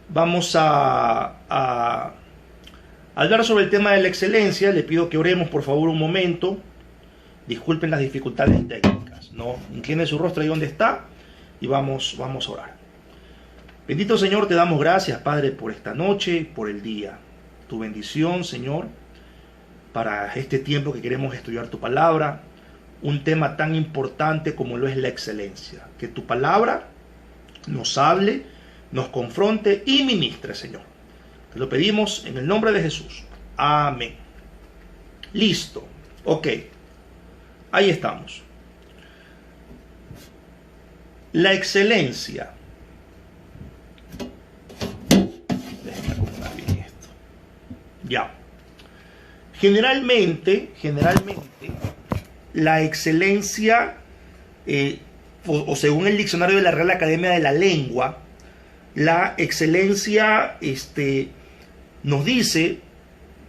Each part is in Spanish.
Vamos a hablar sobre el tema de la excelencia. Le pido que oremos por favor un momento. Disculpen las dificultades técnicas, ¿no? Incline su rostro ahí donde está y vamos a orar. Bendito Señor, te damos gracias, Padre, por esta noche, por el día. Tu bendición, Señor, para este tiempo que queremos estudiar tu palabra, un tema tan importante como lo es la excelencia. Que tu palabra nos hable, nos confronte y ministre, Señor. Te lo pedimos en el nombre de Jesús. Amén. Listo. Ok. Ahí estamos. La excelencia. Déjenme acomodar bien esto. Ya. Generalmente, la excelencia, o según el diccionario de la Real Academia de la Lengua, la excelencia nos dice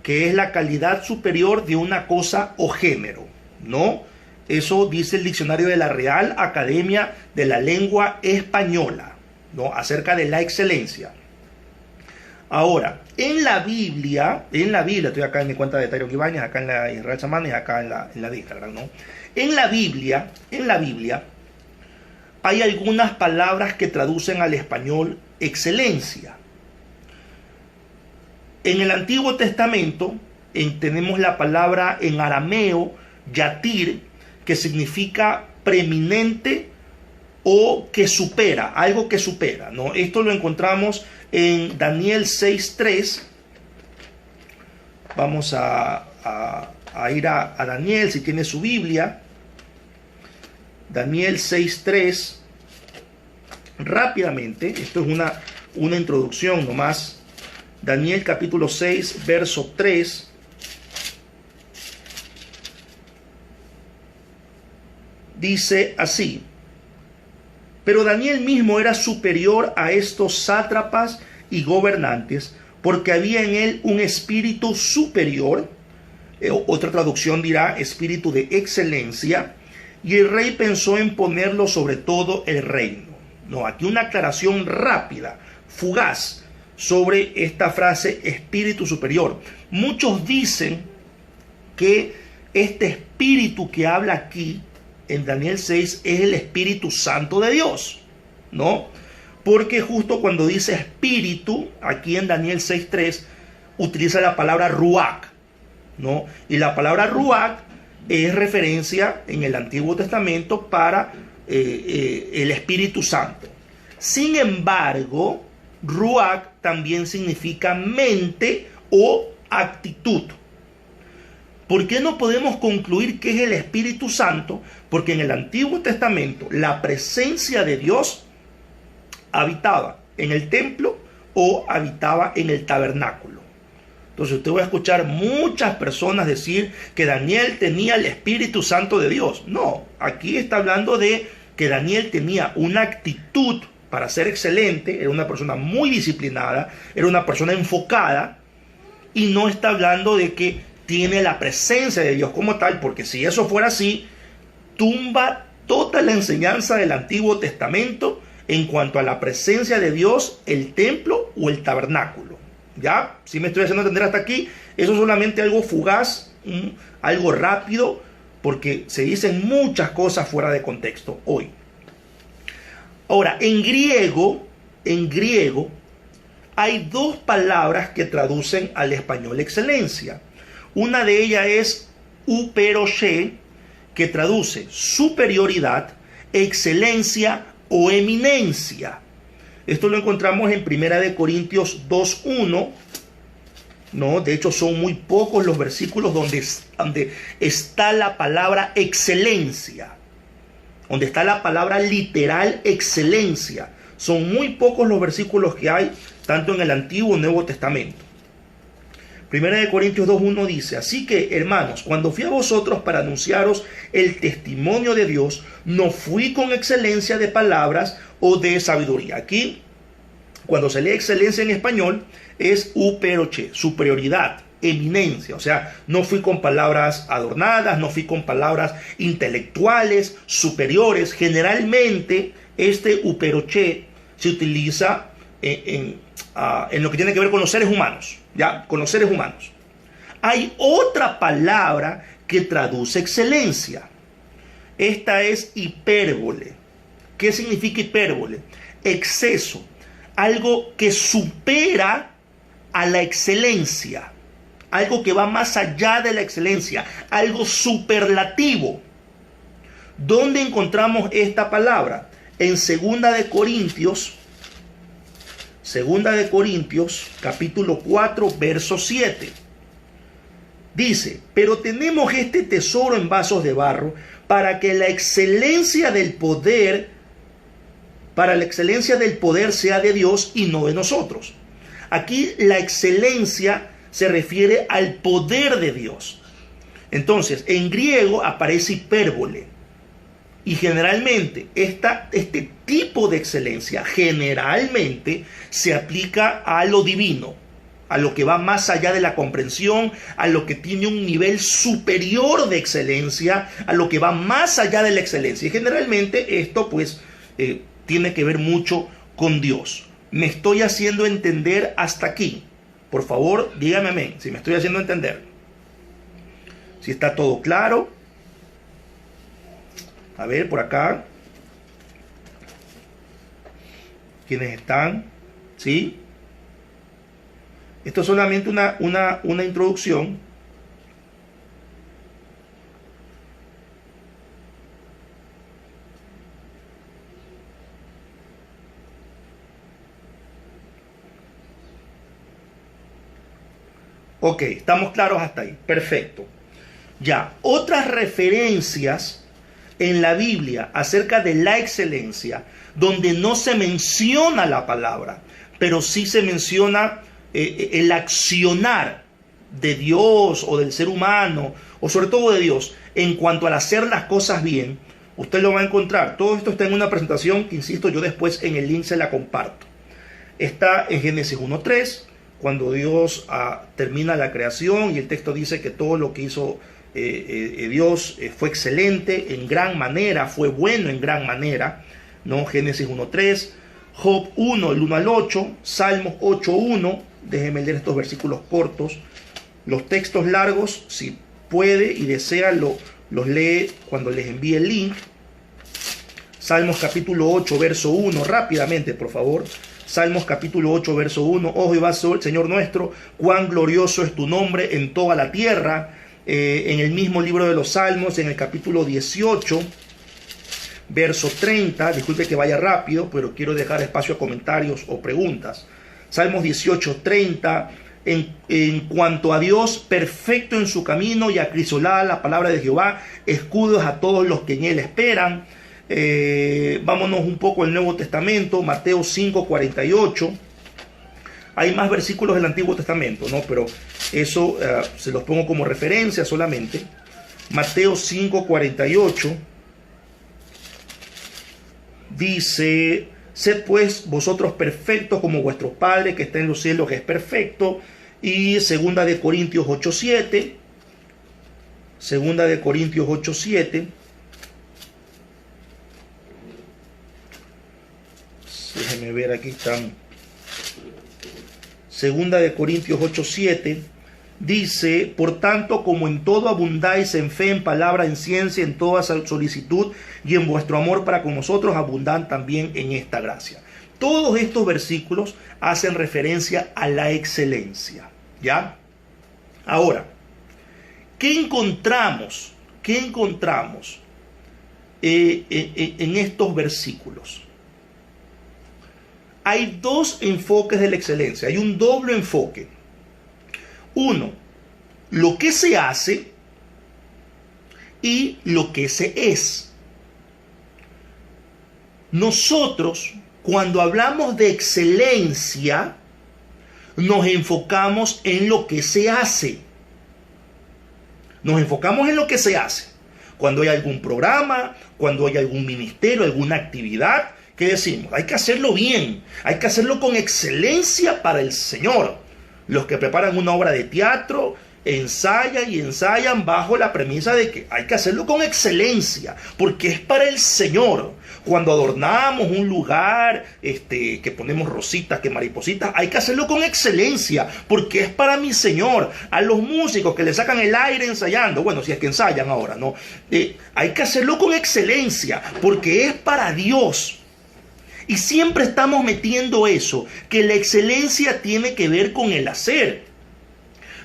que es la calidad superior de una cosa o género, ¿no? Eso dice el diccionario de la Real Academia de la Lengua Española, ¿no? Acerca de la excelencia. Ahora, en la Biblia, estoy acá en mi cuenta de Tyron Ibáñez, acá en la Israel Samanes, acá en la de Instagram, ¿no? En la Biblia, hay algunas palabras que traducen al español excelencia. En el Antiguo Testamento tenemos la palabra en arameo, yatir, que significa preeminente o que supera, algo que supera, ¿no? Esto lo encontramos en Daniel 6.3. Vamos a ir a Daniel, si tiene su Biblia. Daniel 6.3. Rápidamente, esto es una introducción nomás. Daniel capítulo 6, verso 3. Dice así: pero Daniel mismo era superior a estos sátrapas y gobernantes, porque había en él un espíritu superior, otra traducción dirá espíritu de excelencia, y el rey pensó en ponerlo sobre todo el reino. No, aquí una aclaración rápida, fugaz, sobre esta frase espíritu superior. Muchos dicen que este espíritu que habla aquí en Daniel 6 es el Espíritu Santo de Dios, ¿no? Porque justo cuando dice espíritu, aquí en Daniel 6.3, utiliza la palabra ruach, ¿no? Y la palabra ruach es referencia en el Antiguo Testamento para el Espíritu Santo. Sin embargo, ruach también significa mente o actitud. ¿Por qué no podemos concluir que es el Espíritu Santo? Porque en el Antiguo Testamento la presencia de Dios habitaba en el templo o habitaba en el tabernáculo. Entonces usted va a escuchar muchas personas decir que Daniel tenía el Espíritu Santo de Dios. No, aquí está hablando de que Daniel tenía una actitud para ser excelente, era una persona muy disciplinada, era una persona enfocada, y no está hablando de que tiene la presencia de Dios como tal, porque si eso fuera así, tumba toda la enseñanza del Antiguo Testamento en cuanto a la presencia de Dios, el templo o el tabernáculo. ¿Ya? Si me estoy haciendo entender hasta aquí, eso es solamente algo fugaz, algo rápido, porque se dicen muchas cosas fuera de contexto hoy. Ahora, en griego, hay dos palabras que traducen al español excelencia. Una de ellas es uperoché, que traduce superioridad, excelencia o eminencia. Esto lo encontramos en 1 Corintios 2.1, ¿no? De hecho, son muy pocos los versículos donde está la palabra excelencia, donde está la palabra literal excelencia. Son muy pocos los versículos que hay, tanto en el Antiguo como Nuevo Testamento. 1 Corintios 2.1 dice: así que, hermanos, cuando fui a vosotros para anunciaros el testimonio de Dios, no fui con excelencia de palabras o de sabiduría. Aquí, cuando se lee excelencia en español, es uperoché, superioridad, eminencia. O sea, no fui con palabras adornadas, no fui con palabras intelectuales, superiores. Generalmente, este uperoché se utiliza en lo que tiene que ver con los seres humanos, ¿ya? Con los seres humanos. Hay otra palabra que traduce excelencia. Esta es hipérbole. ¿Qué significa hipérbole? Exceso. Algo que supera a la excelencia. Algo que va más allá de la excelencia. Algo superlativo. ¿Dónde encontramos esta palabra? En 2 de Corintios, capítulo 4, verso 7. Dice, pero tenemos este tesoro en vasos de barro para que la excelencia del poder sea de Dios y no de nosotros. Aquí la excelencia se refiere al poder de Dios. Entonces, en griego aparece hipérbole. Y generalmente este tipo de excelencia generalmente se aplica a lo divino, a lo que va más allá de la comprensión, a lo que tiene un nivel superior de excelencia, a lo que va más allá de la excelencia. Y generalmente esto pues tiene que ver mucho con Dios. ¿Me estoy haciendo entender hasta aquí? Por favor, dígame amén, si me estoy haciendo entender. Si está todo claro. A ver, por acá. ¿Quiénes están? ¿Sí? Esto es solamente una introducción. Ok, estamos claros hasta ahí. Perfecto. Ya, otras referencias en la Biblia acerca de la excelencia, donde no se menciona la palabra, pero sí se menciona el accionar de Dios o del ser humano, o sobre todo de Dios, en cuanto al hacer las cosas bien. Usted lo va a encontrar. Todo esto está en una presentación que, insisto, yo después en el link se la comparto. Está en Génesis 1:3, cuando Dios termina la creación y el texto dice que todo lo que hizo Dios fue excelente en gran manera, fue bueno en gran manera, ¿no? Génesis 1:3, Job 1, el 1 al 8, Salmos 8:1. Déjenme leer estos versículos cortos. Los textos largos, si puede y desea, los lee cuando les envíe el link. Salmos capítulo 8, verso 1, rápidamente, por favor. Salmos capítulo 8, verso 1. Oh Jehová, Señor nuestro, cuán glorioso es tu nombre en toda la tierra. En el mismo libro de los Salmos, en el capítulo 18, verso 30, disculpe que vaya rápido, pero quiero dejar espacio a comentarios o preguntas. Salmos 18, 30, en cuanto a Dios, perfecto en su camino y acrisolada la palabra de Jehová, escudos a todos los que en él esperan. Vámonos un poco al Nuevo Testamento, Mateo 5, 48. Hay más versículos del Antiguo Testamento, ¿no? Pero eso se los pongo como referencia solamente. Mateo 5, 48 dice: sed pues vosotros perfectos como vuestro Padre que está en los cielos es perfecto. Y 2 de Corintios 8, 7. 2 de Corintios 8, 7. Déjenme ver, aquí están. 2 de Corintios 8, 7. Dice: por tanto, como en todo abundáis en fe, en palabra, en ciencia, en toda solicitud y en vuestro amor para con nosotros, abundan también en esta gracia. Todos estos versículos hacen referencia a la excelencia, ¿ya? Ahora, ¿qué encontramos? ¿Qué encontramos en estos versículos? Hay dos enfoques de la excelencia, hay un doble enfoque. Uno, lo que se hace y lo que se es. Nosotros, cuando hablamos de excelencia, nos enfocamos en lo que se hace. Nos enfocamos en lo que se hace. Cuando hay algún programa, cuando hay algún ministerio, alguna actividad, ¿qué decimos? Hay que hacerlo bien, hay que hacerlo con excelencia para el Señor. Los que preparan una obra de teatro, ensayan y ensayan bajo la premisa de que hay que hacerlo con excelencia, porque es para el Señor. Cuando adornamos un lugar, que ponemos rositas, que maripositas, hay que hacerlo con excelencia, porque es para mi Señor. A los músicos que le sacan el aire ensayando, bueno, si es que ensayan ahora, ¿no? Hay que hacerlo con excelencia, porque es para Dios. Y siempre estamos metiendo eso, que la excelencia tiene que ver con el hacer.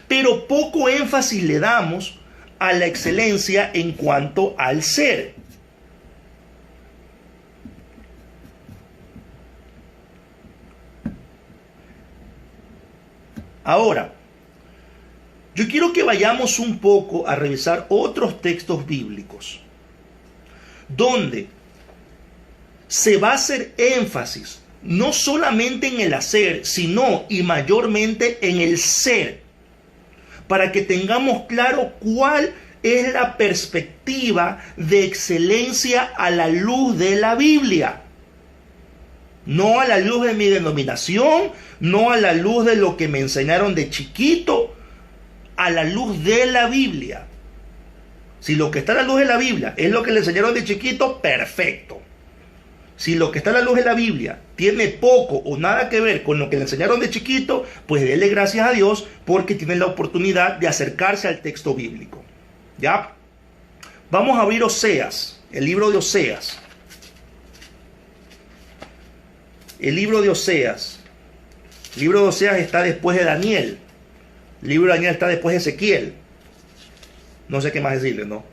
Pero poco énfasis le damos a la excelencia en cuanto al ser. Ahora, yo quiero que vayamos un poco a revisar otros textos bíblicos, donde se va a hacer énfasis no solamente en el hacer, sino y mayormente en el ser, para que tengamos claro cuál es la perspectiva de excelencia a la luz de la Biblia. No a la luz de mi denominación, no a la luz de lo que me enseñaron de chiquito, a la luz de la Biblia. Si lo que está a la luz de la Biblia es lo que le enseñaron de chiquito, perfecto. Si lo que está a la luz de la Biblia tiene poco o nada que ver con lo que le enseñaron de chiquito, pues dele gracias a Dios porque tiene la oportunidad de acercarse al texto bíblico. ¿Ya? Vamos a abrir Oseas, el libro de Oseas. El libro de Oseas. El libro de Oseas está después de Daniel. El libro de Daniel está después de Ezequiel. No sé qué más decirle, ¿no?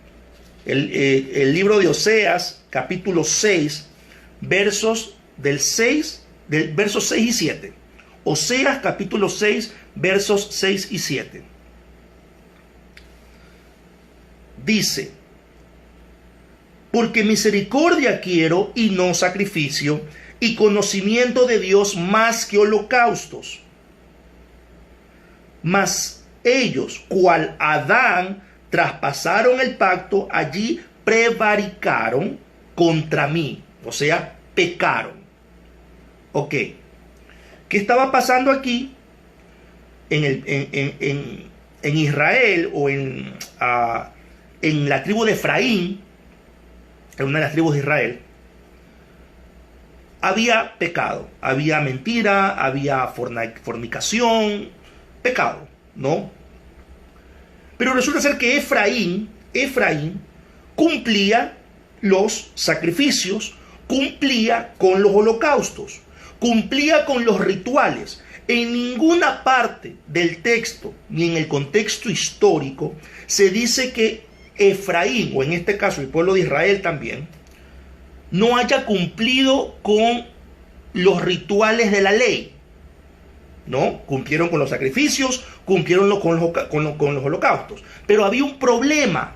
El libro de Oseas, capítulo 6, versos 6 y 7. Oseas, capítulo 6, versos 6 y 7. Dice: porque misericordia quiero y no sacrificio, y conocimiento de Dios más que holocaustos. Mas ellos, cual Adán, traspasaron el pacto, allí prevaricaron contra mí. O sea, pecaron. Ok. ¿Qué estaba pasando aquí? En Israel, o en la tribu de Efraín, en una de las tribus de Israel, había pecado, había mentira, había fornicación, pecado, ¿no? Pero resulta ser que Efraín cumplía los sacrificios, cumplía con los holocaustos, cumplía con los rituales. En ninguna parte del texto, ni en el contexto histórico, se dice que Efraín, o en este caso el pueblo de Israel también, no haya cumplido con los rituales de la ley. ¿No? Cumplieron con los sacrificios, cumplieron con los holocaustos. Pero había un problema.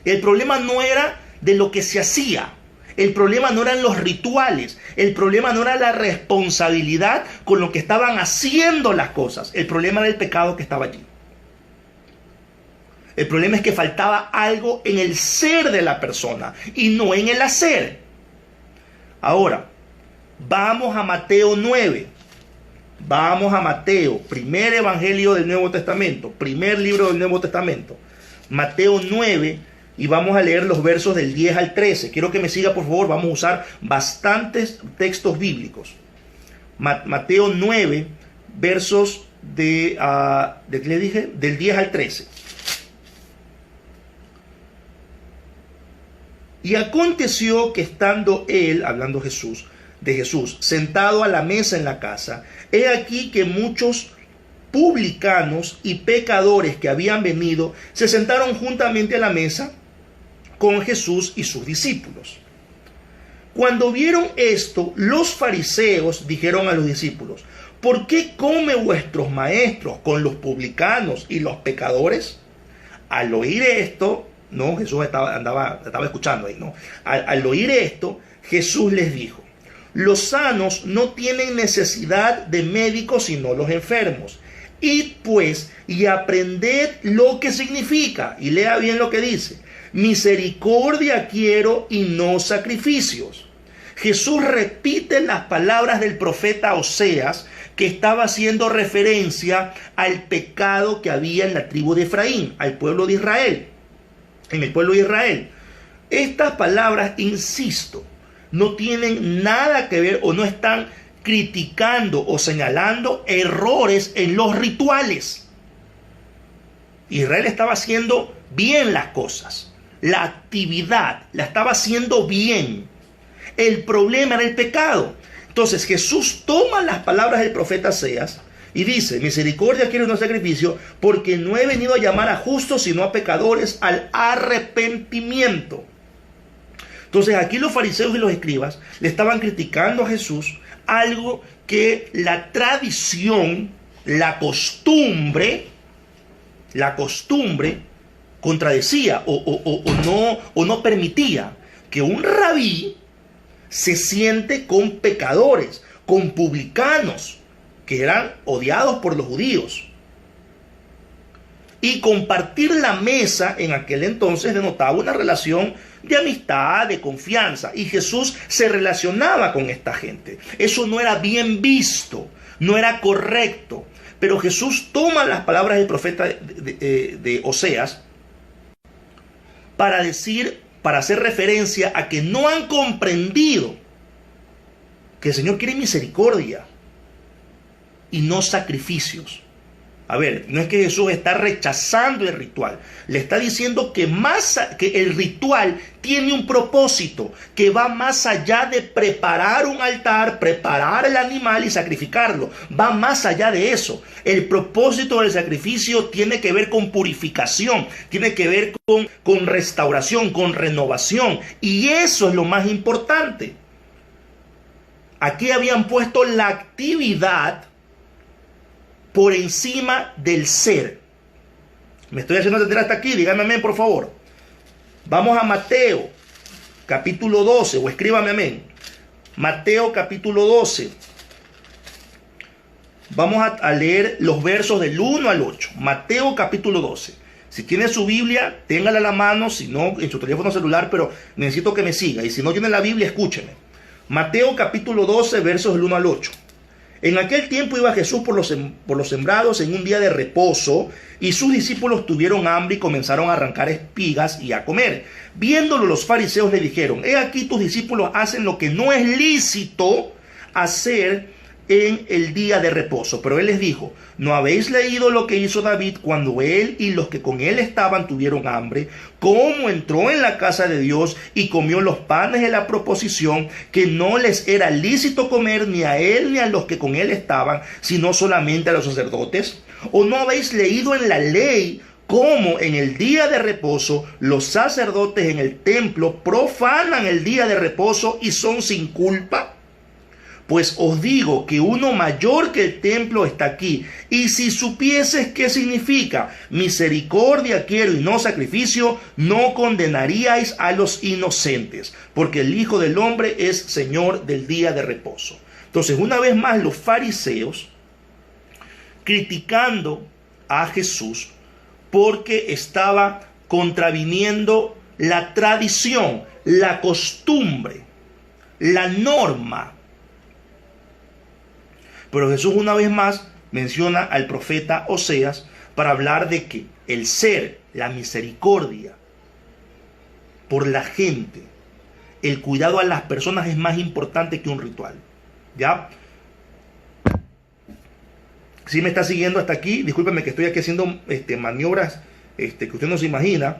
El problema no era de lo que se hacía. El problema no eran los rituales. El problema no era la responsabilidad con lo que estaban haciendo las cosas. El problema era el pecado que estaba allí. El problema es que faltaba algo en el ser de la persona y no en el hacer. Ahora, vamos a Mateo 9. Vamos a Mateo, primer evangelio del Nuevo Testamento, primer libro del Nuevo Testamento. Mateo 9, y vamos a leer los versos del 10 al 13. Quiero que me siga, por favor. Vamos a usar bastantes textos bíblicos. Mateo 9, versos ¿qué le dije? Del 10 al 13. Y aconteció que estando él, hablando de Jesús, sentado a la mesa en la casa, he aquí que muchos publicanos y pecadores que habían venido se sentaron juntamente a la mesa con Jesús y sus discípulos. Cuando vieron esto, los fariseos dijeron a los discípulos: ¿por qué come vuestros maestros con los publicanos y los pecadores? Al oír esto, no, Jesús estaba escuchando ahí, ¿no? Al oír esto, Jesús les dijo: los sanos no tienen necesidad de médicos sino los enfermos. Id pues y aprended lo que significa. Y lea bien lo que dice: misericordia quiero y no sacrificios. Jesús repite las palabras del profeta Oseas, que estaba haciendo referencia al pecado que había en la tribu de Efraín, al pueblo de Israel, en el pueblo de Israel. Estas palabras, insisto, no tienen nada que ver o no están criticando o señalando errores en los rituales. Israel estaba haciendo bien las cosas. La actividad la estaba haciendo bien. El problema era el pecado. Entonces Jesús toma las palabras del profeta Oseas y dice: misericordia quiero, no sacrificio, porque no he venido a llamar a justos sino a pecadores al arrepentimiento. Entonces aquí los fariseos y los escribas le estaban criticando a Jesús algo que la tradición, la costumbre contradecía o no permitía, que un rabí se siente con pecadores, con publicanos, que eran odiados por los judíos. Y compartir la mesa en aquel entonces denotaba una relación de amistad, de confianza. Y Jesús se relacionaba con esta gente. Eso no era bien visto, no era correcto. Pero Jesús toma las palabras del profeta de Oseas para hacer referencia a que no han comprendido que el Señor quiere misericordia y no sacrificios. A ver, no es que Jesús está rechazando el ritual, le está diciendo que el ritual tiene un propósito que va más allá de preparar un altar, preparar el animal y sacrificarlo. Va más allá de eso. El propósito del sacrificio tiene que ver con purificación, tiene que ver con restauración, con renovación, y eso es lo más importante. Aquí habían puesto la actividad por encima del ser. Me estoy haciendo entender hasta aquí, díganme amén, por favor. Vamos a Mateo, capítulo 12, o escríbame amén. Mateo, capítulo 12. Vamos a leer los versos del 1 al 8. Mateo, capítulo 12. Si tiene su Biblia, téngala a la mano, si no, en su teléfono celular, pero necesito que me siga. Y si no tiene la Biblia, escúcheme. Mateo, capítulo 12, versos del 1 al 8. En aquel tiempo iba Jesús por los sembrados en un día de reposo, y sus discípulos tuvieron hambre y comenzaron a arrancar espigas y a comer. Viéndolo, los fariseos le dijeron: he aquí tus discípulos hacen lo que no es lícito hacer en el día de reposo. Pero él les dijo: ¿no habéis leído lo que hizo David cuando él y los que con él estaban tuvieron hambre? Cómo entró en la casa de Dios y comió los panes de la proposición, que no les era lícito comer ni a él ni a los que con él estaban, sino solamente a los sacerdotes. ¿O no habéis leído en la ley cómo en el día de reposo los sacerdotes en el templo profanan el día de reposo y son sin culpa? Pues os digo que uno mayor que el templo está aquí. Y si supieses qué significa misericordia quiero y no sacrificio, no condenaríais a los inocentes, porque el Hijo del Hombre es Señor del día de reposo. Entonces, una vez más, los fariseos criticando a Jesús porque estaba contraviniendo la tradición, la costumbre, la norma. Pero Jesús una vez más menciona al profeta Oseas para hablar de que el ser, la misericordia por la gente, el cuidado a las personas es más importante que un ritual. ¿Ya? Si me está siguiendo hasta aquí, discúlpeme que estoy aquí haciendo maniobras que usted no se imagina.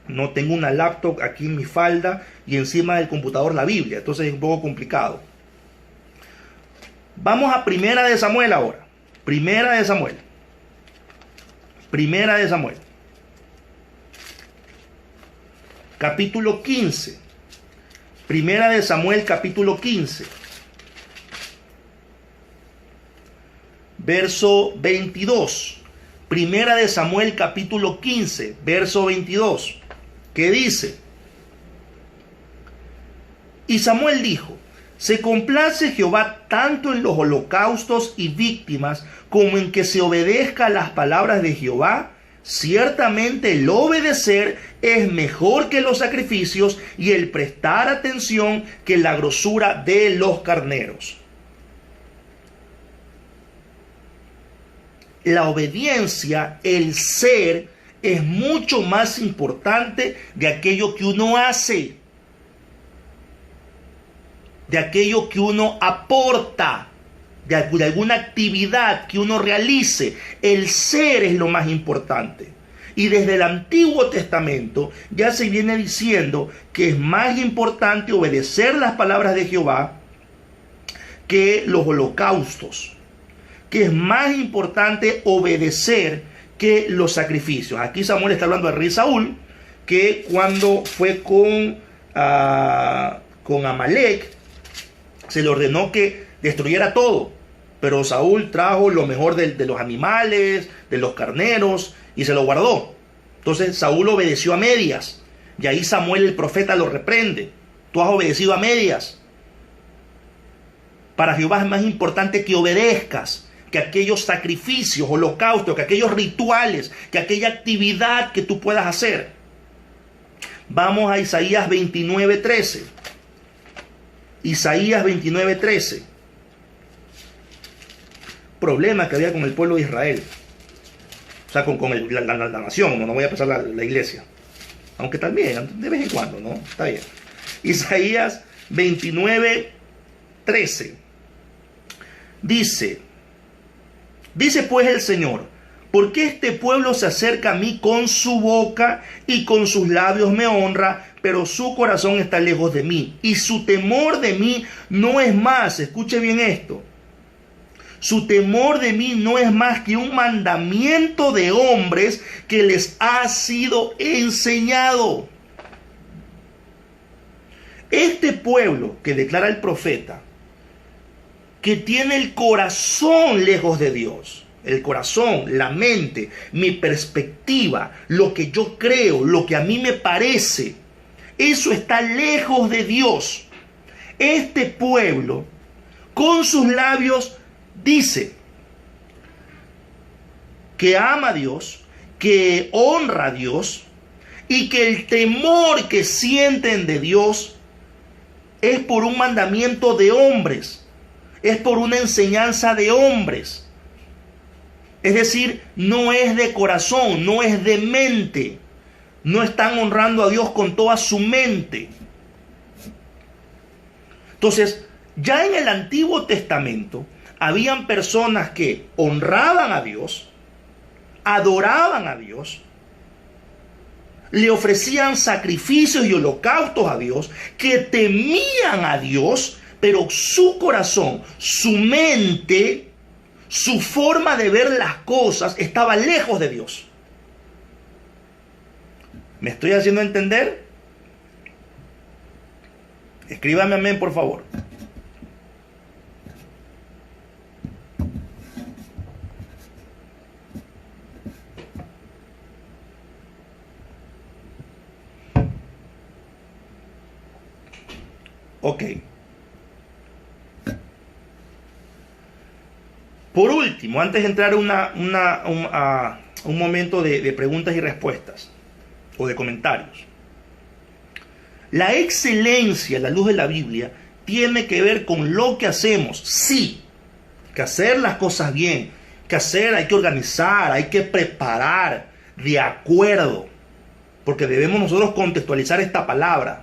No tengo una laptop aquí en mi falda y encima del computador la Biblia, entonces es un poco complicado. Vamos a Primera de Samuel ahora. Primera de Samuel. Capítulo 15. Primera de Samuel, capítulo 15. Verso 22. Primera de Samuel, capítulo 15, verso 22. ¿Qué dice? Y Samuel dijo: se complace Jehová tanto en los holocaustos y víctimas como en que se obedezca a las palabras de Jehová. Ciertamente el obedecer es mejor que los sacrificios y el prestar atención que la grosura de los carneros. La obediencia, el ser, es mucho más importante de aquello que uno hace, de aquello que uno aporta, de alguna actividad que uno realice. El ser es lo más importante. Y desde el Antiguo Testamento ya se viene diciendo que es más importante obedecer las palabras de Jehová que los holocaustos, que es más importante obedecer que los sacrificios. Aquí Samuel está hablando al rey Saúl, que cuando fue con Amalek, se le ordenó que destruyera todo, pero Saúl trajo lo mejor de los animales, de los carneros, y se lo guardó. Entonces Saúl obedeció a medias, y ahí Samuel el profeta lo reprende. Tú has obedecido a medias. Para Jehová es más importante que obedezcas, que aquellos sacrificios, holocaustos, que aquellos rituales, que aquella actividad que tú puedas hacer. Vamos a Isaías 29:13. Isaías 29:13. Problema que había con el pueblo de Israel. O sea, con la nación. No voy a pasar la iglesia. Aunque también, de vez en cuando, ¿no? Está bien. Isaías 29:13. Dice pues el Señor: ¿por qué este pueblo se acerca a mí con su boca y con sus labios me honra, pero su corazón está lejos de mí? Y su temor de mí no es más, escuche bien esto, su temor de mí no es más que un mandamiento de hombres que les ha sido enseñado. Este pueblo que declara el profeta, que tiene el corazón lejos de Dios, el corazón, la mente, mi perspectiva, lo que yo creo, lo que a mí me parece, eso está lejos de Dios. Este pueblo, con sus labios, dice que ama a Dios, que honra a Dios, y que el temor que sienten de Dios es por un mandamiento de hombres. Es por una enseñanza de hombres. Es decir, no es de corazón, no es de mente. No están honrando a Dios con toda su mente. Entonces, ya en el Antiguo Testamento, habían personas que honraban a Dios, adoraban a Dios, le ofrecían sacrificios y holocaustos a Dios, que temían a Dios, pero su corazón, su mente, su forma de ver las cosas estaba lejos de Dios. ¿Me estoy haciendo entender? Escríbame amén, por favor. Ok. Por último, antes de entrar a un momento de preguntas y respuestas o de comentarios, la excelencia a la luz de la Biblia tiene que ver con lo que hacemos. Sí, que hacer las cosas bien, hay que organizar, hay que preparar de acuerdo, porque debemos nosotros contextualizar esta palabra.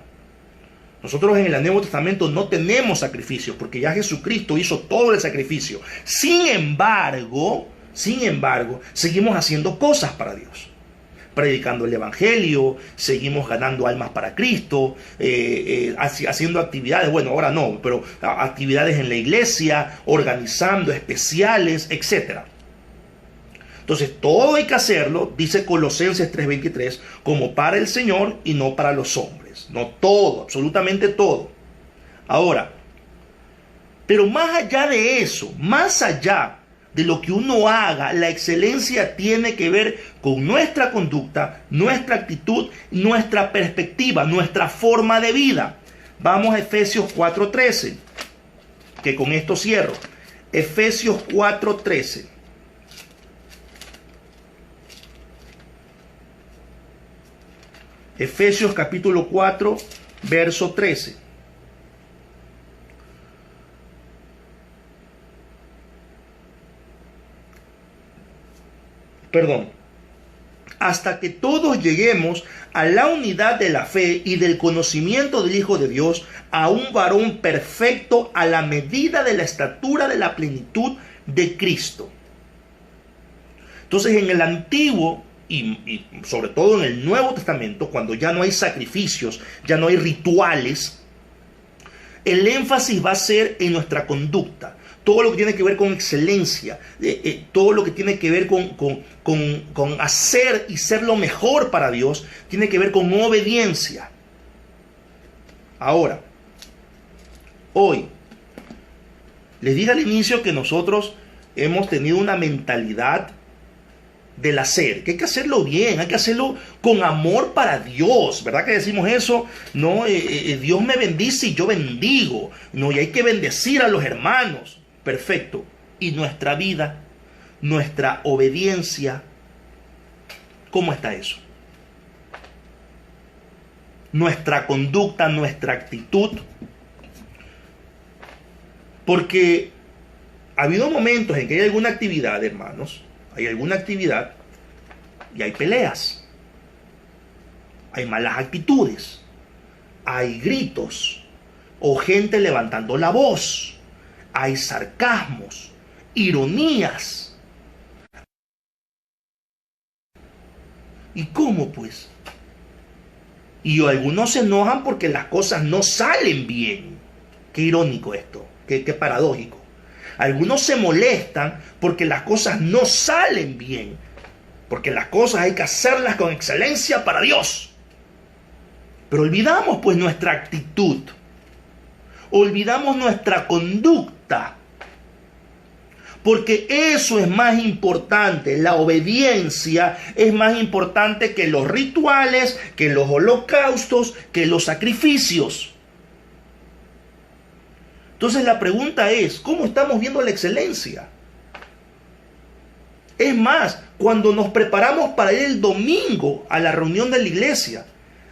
Nosotros en el Nuevo Testamento no tenemos sacrificios, porque ya Jesucristo hizo todo el sacrificio. Sin embargo, seguimos haciendo cosas para Dios. Predicando el Evangelio, seguimos ganando almas para Cristo, haciendo actividades, bueno, ahora no, pero actividades en la iglesia, organizando especiales, etc. Entonces, todo hay que hacerlo, dice Colosenses 3:23, como para el Señor y no para los hombres. No todo, absolutamente todo. Ahora, pero más allá de eso, más allá de lo que uno haga, la excelencia tiene que ver con nuestra conducta, nuestra actitud, nuestra perspectiva, nuestra forma de vida. Vamos a Efesios 4:13, que con esto cierro. Efesios 4:13. Efesios capítulo 4, verso 13. Perdón. Hasta que todos lleguemos a la unidad de la fe y del conocimiento del Hijo de Dios, a un varón perfecto a la medida de la estatura de la plenitud de Cristo. Entonces, en el Antiguo y sobre todo en el Nuevo Testamento, cuando ya no hay sacrificios, ya no hay rituales, el énfasis va a ser en nuestra conducta. Todo lo que tiene que ver con excelencia, todo lo que tiene que ver con hacer y ser lo mejor para Dios, tiene que ver con obediencia. Ahora, hoy, les dije al inicio que nosotros hemos tenido una mentalidad del hacer, que hay que hacerlo bien, hay que hacerlo con amor para Dios, ¿verdad que decimos eso? No, Dios me bendice y yo bendigo, no, y hay que bendecir a los hermanos. Perfecto. Y nuestra vida, nuestra obediencia, ¿cómo está eso? Nuestra conducta, nuestra actitud. Porque ha habido momentos en que hay alguna actividad, hermanos, hay alguna actividad y hay peleas, hay malas actitudes, hay gritos o gente levantando la voz. Hay sarcasmos, ironías. ¿Y cómo pues? Y algunos se enojan porque las cosas no salen bien. Qué irónico esto, qué paradójico. Algunos se molestan porque las cosas no salen bien. Porque las cosas hay que hacerlas con excelencia para Dios. Pero olvidamos pues nuestra actitud. Olvidamos nuestra conducta, porque eso es más importante. La obediencia es más importante que los rituales, que los holocaustos, que los sacrificios. Entonces la pregunta es, ¿cómo estamos viendo la excelencia? Es más, cuando nos preparamos para ir el domingo a la reunión de la iglesia,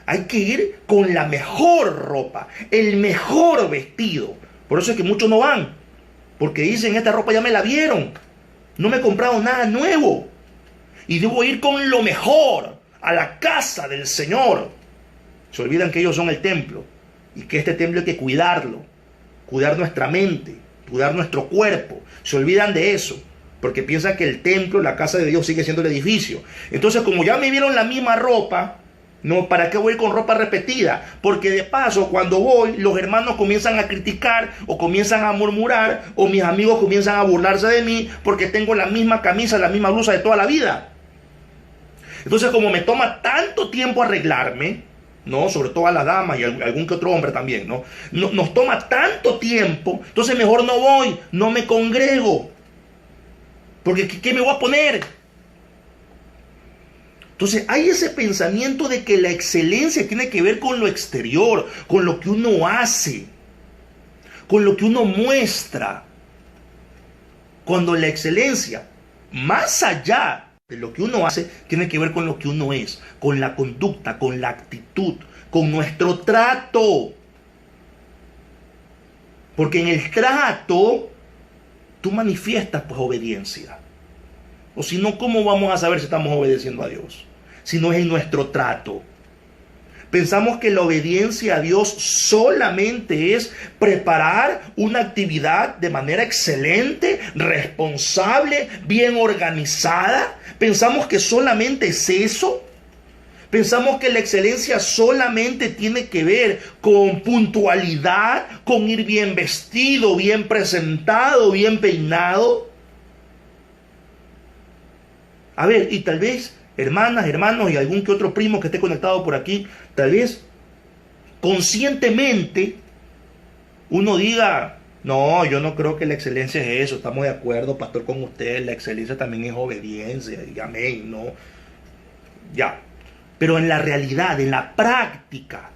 hay que ir con la mejor ropa, el mejor vestido. Por eso es que muchos no van. Porque dicen, esta ropa ya me la vieron. No me he comprado nada nuevo. Y debo ir con lo mejor a la casa del Señor. Se olvidan que ellos son el templo. Y que este templo hay que cuidarlo. Cuidar nuestra mente. Cuidar nuestro cuerpo. Se olvidan de eso. Porque piensan que el templo, la casa de Dios, sigue siendo el edificio. Entonces, como ya me vieron la misma ropa, no, ¿para qué voy con ropa repetida? Porque de paso, cuando voy, los hermanos comienzan a criticar o comienzan a murmurar o mis amigos comienzan a burlarse de mí porque tengo la misma camisa, la misma blusa de toda la vida. Entonces, como me toma tanto tiempo arreglarme, ¿no? Sobre todo a las damas y algún que otro hombre también, ¿no? Nos toma tanto tiempo, entonces mejor no voy, no me congrego. Porque ¿qué me voy a poner? Entonces hay ese pensamiento de que la excelencia tiene que ver con lo exterior, con lo que uno hace, con lo que uno muestra. Cuando la excelencia, más allá de lo que uno hace, tiene que ver con lo que uno es, con la conducta, con la actitud, con nuestro trato. Porque en el trato tú manifiestas pues obediencia. O si no, ¿cómo vamos a saber si estamos obedeciendo a Dios? Si no es en nuestro trato. Pensamos que la obediencia a Dios solamente es preparar una actividad de manera excelente, responsable, bien organizada. Pensamos que solamente es eso. Pensamos que la excelencia solamente tiene que ver con puntualidad, con ir bien vestido, bien presentado, bien peinado. A ver, y tal vez hermanas, hermanos y algún que otro primo que esté conectado por aquí, tal vez conscientemente uno diga, no, yo no creo que la excelencia es eso, estamos de acuerdo, pastor, con usted, la excelencia también es obediencia, y amén, ¿no? Ya, pero en la realidad, en la práctica,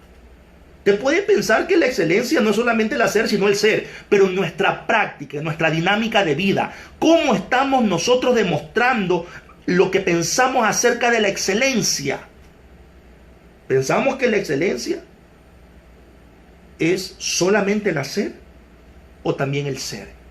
te puede pensar que la excelencia no es solamente el hacer, sino el ser, pero en nuestra práctica, en nuestra dinámica de vida, ¿cómo estamos nosotros demostrando lo que pensamos acerca de la excelencia? Pensamos que la excelencia es solamente el hacer o también el ser.